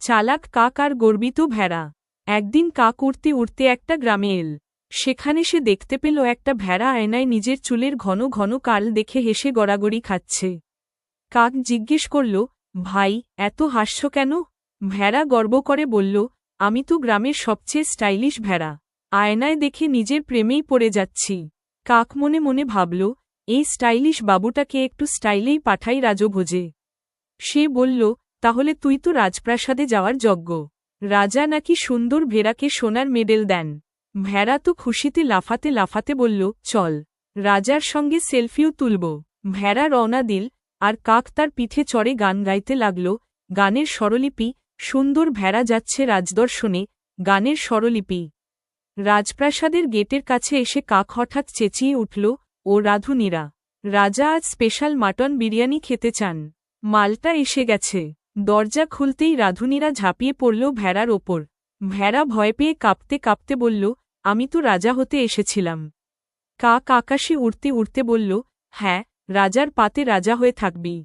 চালাক কাক আর গর্বিত ভেড়া। একদিন কাক উড়তে উড়তে একটা গ্রামে এল। সেখানে সে দেখতে পেল একটা ভেড়া আয়নায় নিজের চুলের ঘন ঘন কাল দেখে হেসে গড়াগড়ি খাচ্ছে। কাক জিজ্ঞেস করল, ভাই, এত হাস্য কেন? ভেড়া গর্ব করে বলল, আমি তো গ্রামের সবচেয়ে স্টাইলিশ ভেড়া। আয়নায় দেখে নিজের প্রেমেই পড়ে যাচ্ছি। কাক মনে মনে ভাবল, এই স্টাইলিশ বাবুটাকে একটু স্টাইলেই পাঠাই রাজভোজে। সে বলল, তাহলে তুই তো রাজপ্রাসাদে যাওয়ার যোগ্য। রাজা নাকি সুন্দর ভেড়াকে সোনার মেডেল দেন। ভেড়া তো খুশিতে লাফাতে লাফাতে বলল, চল, রাজার সঙ্গে সেলফিও তুলব। ভেড়া রওনা দিল, আর কাক তার পিঠে চড়ে গান গাইতে লাগল। গানের স্বরলিপি, সুন্দর ভেড়া যাচ্ছে রাজদর্শনে, গানের স্বরলিপি। রাজপ্রাসাদের গেটের কাছে এসে কাক হঠাৎ চেঁচিয়ে উঠল, ও রাঁধুনিরা, রাজা আজ স্পেশাল মাটন বিরিয়ানি খেতে চান। মালটা এসে গেছে। দরজা খুলতেই রাঁধুনিরা ঝাঁপিয়ে পড়ল ভেড়ার ওপর। ভেড়া ভয় পেয়ে কাঁপতে কাঁপতে বলল, আমি তো রাজা হতে এসেছিলাম। কাক আকাশে উড়তে উড়তে বলল, হ্যাঁ, রাজার পাতে রাজা হয়ে থাকবি।